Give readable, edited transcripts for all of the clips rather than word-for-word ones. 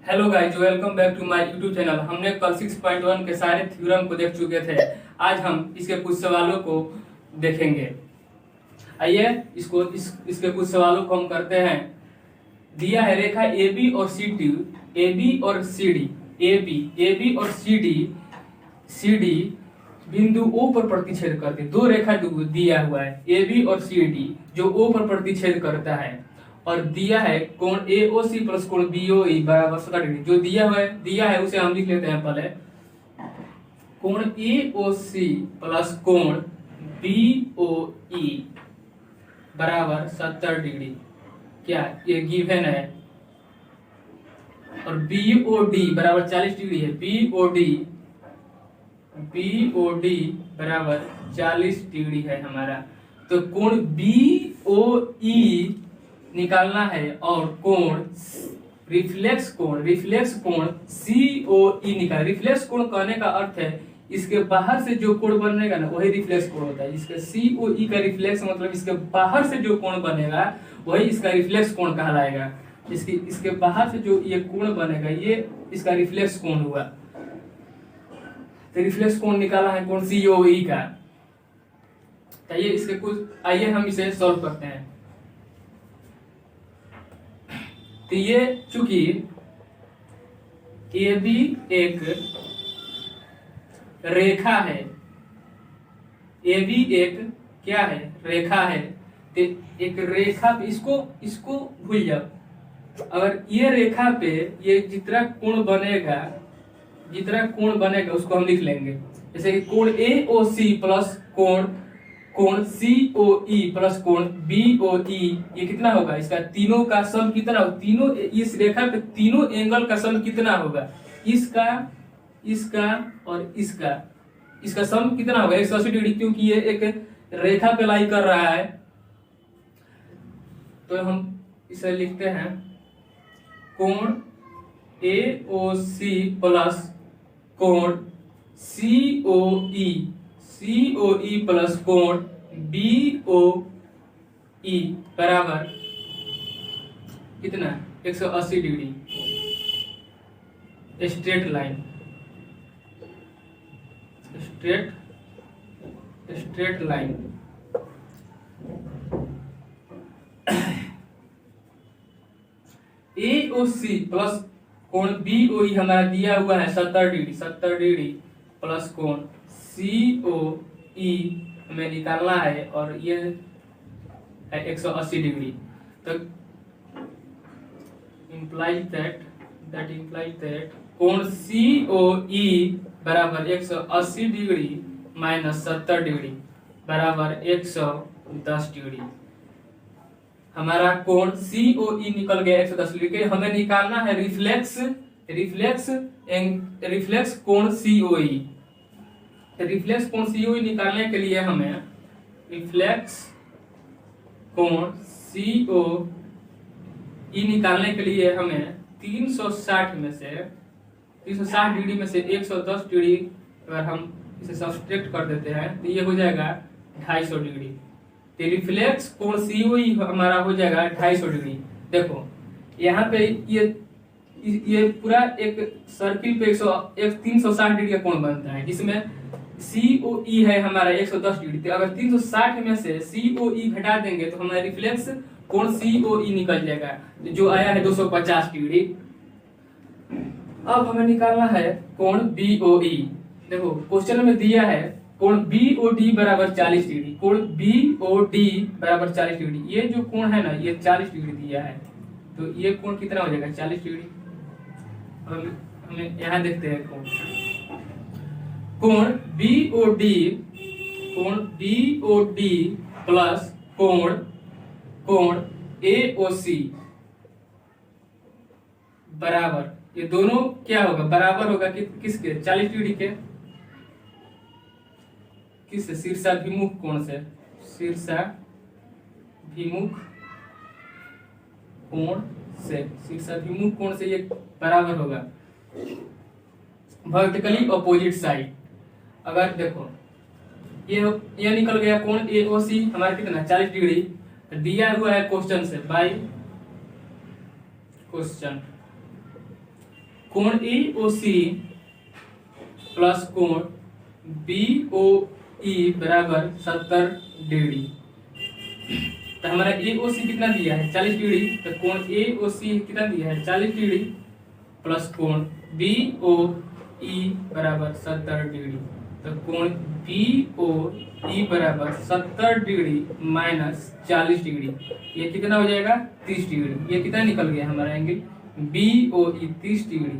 Hello guys, welcome back to my YouTube channel. हमने कल 6.1 के सारे थ्योरम को देख चुके थे। आज हम इसके कुछ सवालों को देखेंगे। आइए इसके कुछ सवालों को हम करते हैं। दिया है रेखा AB और CD, AB और CD, AB और CD बिंदु O पर प्रतिच्छेद करते। दो रेखा दिया हुआ है AB और CD जो O पर प्रतिच्छेद करता है, और दिया है कोण AOC प्लस कोण BOE बराबर 70 डिग्री। जो दिया है उसे हम लिख लेते हैं पहले। कोण AOC प्लस कोण BOE बराबर 70 डिग्री, क्या ये गिवन है। और BOD बराबर 40 डिग्री है। BOD बराबर 40 डिग्री है हमारा। तो कोण BOE निकालना है और कोण रिफ्लेक्स कोण COE निकाल। रिफ्लेक्स कोण कहने का अर्थ है इसके बाहर से जो कोण बनेगा ना वही रिफ्लेक्स कोण होता है। इसका COE का रिफ्लेक्स मतलब इसके बाहर से जो कोण बनेगा वही इसका रिफ्लेक्स कोण कहलाएगा। इसके बाहर से जो ये कोण बनेगा ये इसका रिफ्लेक्स कोण हुआ। तो रिफ्लेक्स कोण निकाला है कोण COE का। आइए इसके कुछ आइए हम इसे सॉल्व करते हैं। तो ये चूंकि AB एक रेखा है, AB एक क्या है, रेखा है। तो एक रेखा पे इसको भूल जाओ। अगर ये रेखा पे ये जितना कोण बनेगा उसको हम लिख लेंगे। जैसे कि कोण AOC प्लस कोण COE प्लस कोण BOE ये कितना होगा, इसका तीनों का सम कितना होगा। तीनों इस रेखा पे तीनों एंगल का सम कितना होगा, इसका और इसका सम कितना होगा 180 डिग्री, क्योंकि ये एक रेखा पे लाई कर रहा है। तो हम इसे लिखते हैं कोण AOC प्लस कोण COE प्लस कोण BOE बराबर कितना 180 degree. Straight line AOC plus कोण BOE हमारा दिया हुआ है 70 डिग्री प्लस कोण COE हमें निकालना है और ये है 180 डिग्री। तो implies that कोण COE बराबर 180 डिग्री माइनस 70 डिग्री बराबर 110 डिग्री। हमारा कोण COE निकल गया 110 डिग्री। हमें निकालना है रिफ्लेक्स कोण COE। रिफ्लेक्स कोण COE निकालने के लिए हमें रिफ्लेक्स कोण COE निकालने के लिए हमें 360 डिग्री में से 110 डिग्री अगर हम इसे सब्सट्रैक्ट कर देते हैं तो ये हो जाएगा 250 डिग्री। तो रिफ्लेक्स कोण COE हमारा हो जाएगा 250 डिग्री। देखो यहाँ पे ये पूरा एक सर्किल पे 360 डिग्री का कोण बनता है, जिसमें COE है हमारा 110 डिग्री। तो अगर 360 में से COE घटा देंगे तो हमारा रिफ्लेक्स कोण COE निकल जाएगा, जो आया है 250 डिग्री। अब हमें निकालना है कोण BOE। देखो क्वेश्चन में दिया है कोण BOD बराबर 40 डिग्री। कोण BOD बराबर 40 डिग्री। ये जो कोण है ना ये 40 डिग्री दिया है, तो ये कोण कितना हो जाएगा 40 डिग्री। हमें यहाँ देखते हैं कोण BOD प्लस कोण AOC बराबर, ये दोनों क्या होगा, बराबर होगा किसके 40 डिग्री के, किससे, शीर्षाभिमुख कोण से। शीर्षाभिमुख कोण से ये बराबर होगा वर्टिकली अपोजिट साइड। अगर देखो ये निकल गया कोण AOC हमारा कितना 40 डिग्री दिया हुआ है क्वेश्चन से, बाय क्वेश्चन। कोण AOC प्लस कोण BOE बराबर 70 डिग्री। तो हमारा AOC कितना दिया है 40 डिग्री, तो कोण AOC कितना दिया है 40 डिग्री प्लस कोण BOE बराबर 70 डिग्री। तो कोण BOE बराबर 70 डिग्री माइनस 40 डिग्री, ये कितना हो जाएगा 30 डिग्री। ये कितना निकल गया हमारा एंगल BOE 30 डिग्री।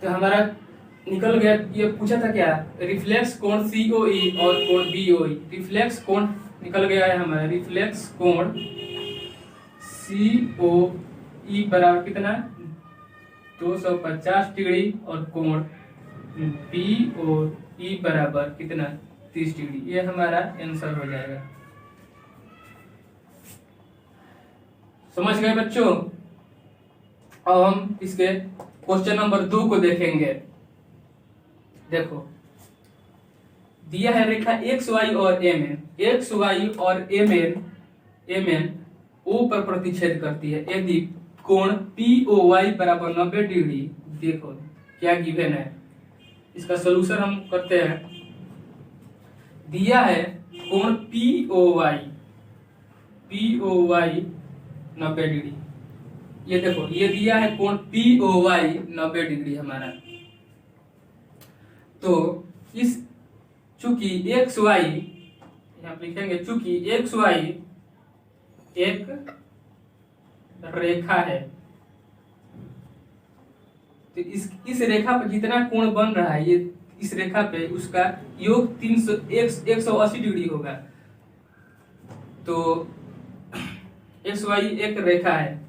तो हमारा निकल गया। ये पूछा था क्या, रिफ्लेक्स कोण COE और कोण BOE। रिफ्लेक्स कोण निकल गया है हमारा, रिफ्लेक्स कोण COE बराबर कितना 250 डिग्री और कोण BOE बराबर कितना 30 डिग्री। ये हमारा आंसर हो जाएगा। समझ गए बच्चों। अब हम इसके क्वेश्चन नंबर 2 को देखेंगे। देखो दिया है रेखा XY और MN। XY और MN O पर प्रतिच्छेद करती है यदि कोण POY बराबर 90 डिग्री। देखो क्या गिवन है, इसका सलूशन हम करते हैं। दिया है कोण POY 90 डिग्री। ये देखो ये दिया है कोण POY 90 डिग्री हमारा। तो इस चूंकि XY यहाँ लिखेंगे, चूंकि XY एक रेखा है तो इस रेखा पर जितना कोण बन रहा है ये इस रेखा पे उसका योग 180 डिग्री होगा। तो XY एक रेखा है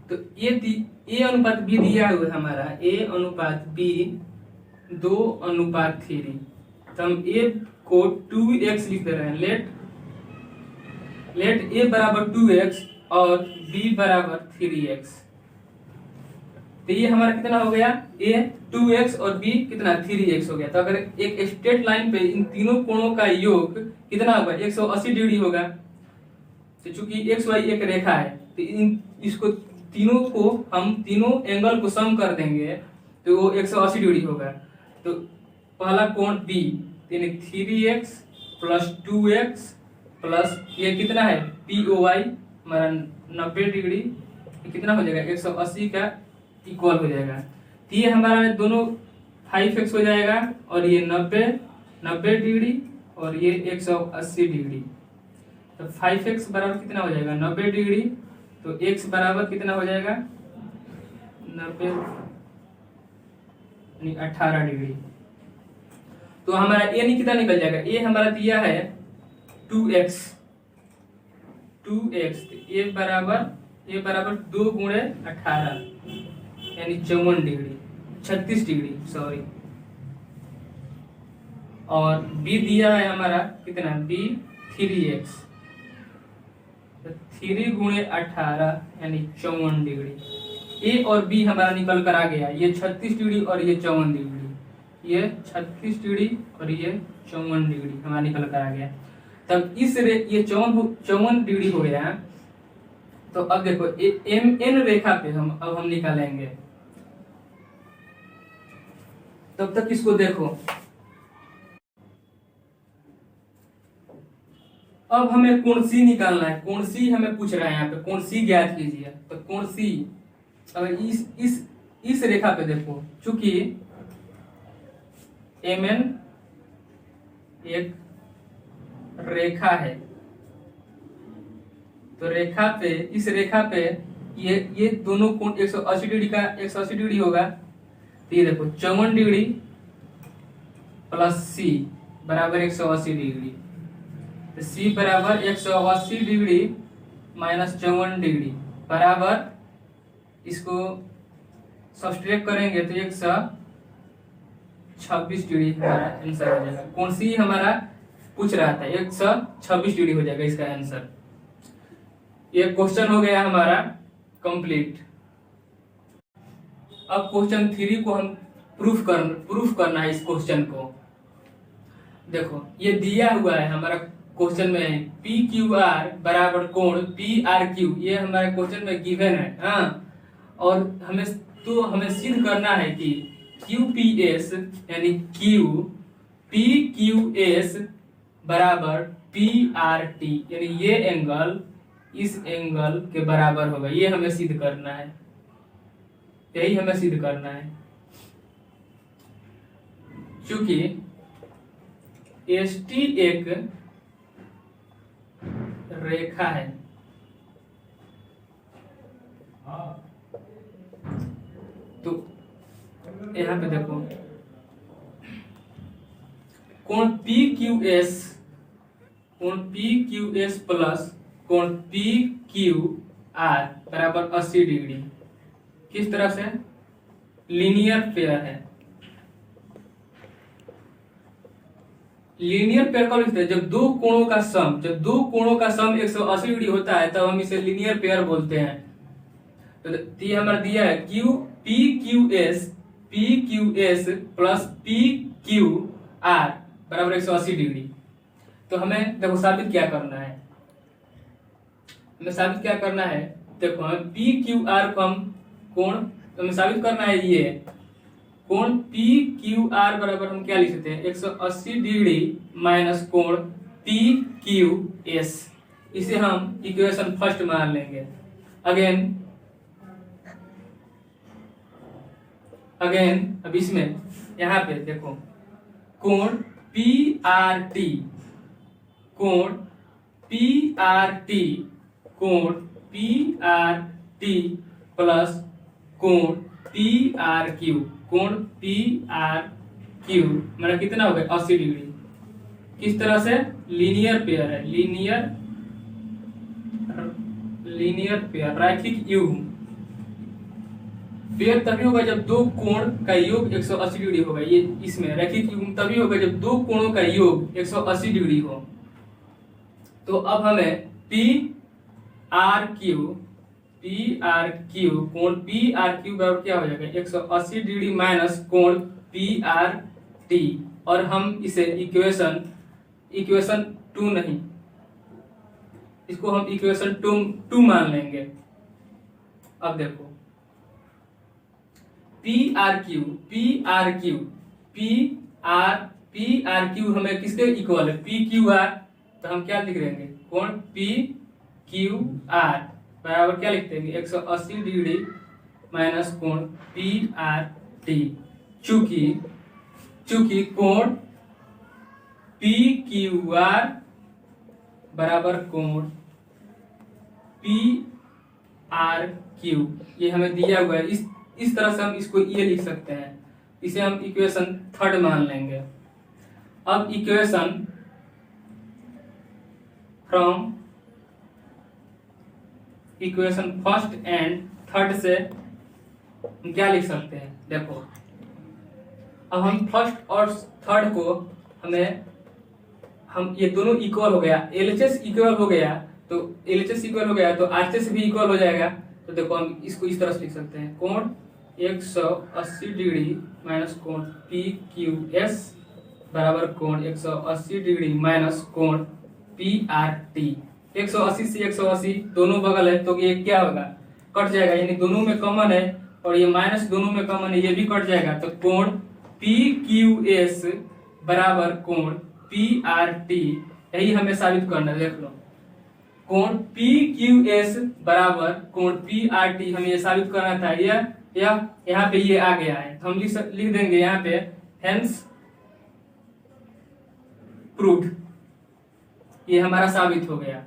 तो ये अनुपात B दिया हुआ है हमारा, A अनुपात B 2:3। तो हम A को 2x लिख दे रहे हैं। लेट A बराबर 2x और B बराबर 3x। तो ये हमारा कितना हो गया, A 2x और B कितना 3x हो गया। तो अगर एक स्ट्रेट लाइन पे इन तीनों कोणों का योग कितना होगा 180 डिग्री होगा। तो चूंकि XY एक रेखा है तो इसको तीनों को हम तीनों एंगल को सम कर देंगे तो वो 180 डिग्री होगा। तो पहला कोण B यानी 3x प्लस 2x प्लस ये कितना है POY हमारा 90 डिग्री, कितना हो जाएगा 180 का इक्वल हो जाएगा। तो ये हमारा दोनों 5x हो जाएगा और ये 90 डिग्री और ये 180 डिग्री। तो 5x बराबर कितना हो जाएगा 90 डिग्री, तो x बराबर कितना हो जाएगा 90 18 डिग्री। तो हमारा a कितना निकल जाएगा, a हमारा दिया है 2x। तो a बराबर 2 गुणे 18 यानी 54 डिग्री 36 डिग्री सॉरी। और b दिया है हमारा कितना b 3x, 3 गुणे 18 यानी 54 डिग्री। a और b हमारा निकल कर आ गया, ये 36 डिग्री और ये 54 डिग्री। ये 36 डिग्री और ये 54 डिग्री हमारा निकल कर आ गया। तब ये 54 डिग्री हो गया। तो अब देखो MN रेखा पे अब हम निकालेंगे। तब तक इसको देखो। अब हमें कोण C निकालना है। कोण C हमें पूछ रहा है यहाँ पे, कोण C ज्ञात कीजिए। तो कोण C अगर इस रेखा पे देखो, चूंकि MN एक रेखा है तो इस रेखा पे ये दोनों कोण 180 डिग्री का 180 डिग्री होगा। तो ये देखो 54 डिग्री प्लस C बराबर 180 डिग्री। तो C बराबर 180 डिग्री माइनस 54 डिग्री बराबर, इसको सब्सट्रैक्ट करेंगे तो 126 डिग्री हमारा आंसर हो जाएगा। कोण C हमारा पूछ रहा था 126 डिग्री हो जाएगा इसका आंसर। ये क्वेश्चन हो गया हमारा कंप्लीट। अब क्वेश्चन 3 को हम प्रूफ करना है। इस क्वेश्चन को देखो ये दिया हुआ है हमारा क्वेश्चन में है पी क्यू आर बराबर कोण पी आर क्यू, ये हमारे क्वेश्चन में गिवन है। हाँ, और हमें सिद्ध करना है कि क्यू पी एस यानी क्यू पी क्यू एस बराबर पी आर टी, यानी ये एंगल इस एंगल के बराबर होगा। ये हमें सिद्ध करना है, यही हमें सिद्ध करना है। चूंकि एस टी एक रेखा है, तो यहां पे देखो कोण पी क्यू एस प्लस कोण पी क्यू आर बराबर 80 डिग्री। किस तरह से? लीनियर पेयर है। लीनियर पेयर कब लिखते हैं? जब दो कोणों का सम 180 डिग्री होता है तब हम इसे लीनियर पेयर बोलते हैं। तो ये हमारा दिया है P Q S plus P Q R बराबर 180 डिग्री। तो हमें देखो साबित क्या करना है, देखो हमें पी क्यू आर को हम कोण, तो हमें साबित करना है ये कोण पी क्यू आर बराबर हम क्या लिख सकते हैं 180 डिग्री माइनस कोण पी क्यू एस। इसे हम इक्वेशन फर्स्ट मान लेंगे। अगेन अब इसमें यहाँ पे देखो कोण पी आर टी प्लस कोण पी आर क्यू मतलब कितना हो गया 80 डिग्री। किस तरह से? लीनियर पेयर है, लीनियर पेयर रैखिक युग्म। पेयर तभी होगा जब दो कोण का योग 180 डिग्री होगा। ये इसमें रैखिक युग्म तभी होगा जब दो कोणों का योग 180 डिग्री हो। तो अब हमें पी आर क्यू कोण पी आर क्यू बराबर क्या हो जाएगा 180 डिग्री माइनस कोण पी आर टी, और हम इसे इक्वेशन 2 नहीं, इसको हम इक्वेशन 2 मान लेंगे। अब देखो पी आर क्यू हमें किसके इक्वल है? P Q R. तो हम क्या लिख देंगे कोण पी क्यू आर बराबर क्या लिखते हैं 180 डिग्री माइनस कोण पी आर टी। चूंकि कोण पी क्यू आर बराबर कोण पी आर क्यू ये हमें दिया हुआ है। इस तरह से हम इसको ये लिख सकते हैं। इसे हम इक्वेशन 3 मान लेंगे। अब equation from equation 1st and 3rd से हम क्या लिख सकते हैं? देखो अब हम 1st और 3rd को हम ये दोनों इक्वल हो गया, LHS इक्वल हो गया, तो LHS इक्वल हो गया तो RHS भी इक्वल हो जाएगा। तो देखो हम इसको इस तरह से लिख सकते हैं कोण 180 डिग्री माइनस कोण पी क्यू एस बराबर कोण 180 डिग्री माइनस कोण पी आर टी। 180 से 180 दोनों बगल है तो ये क्या होगा? कट जाएगा, यानी दोनों में कॉमन है, और ये माइनस दोनों में कॉमन है, ये भी कट जाएगा। तो कोण पी क्यू एस बराबर कोण पी आर टी, यही हमें साबित करना है। देख लो कोण पी क्यू एस बराबर कोण पी आर टी हमें ये साबित करना था। यहाँ पे ये आ गया है, तो हम लिख देंगे यहाँ पे हेंस प्रूव्ड, ये हमारा साबित हो गया।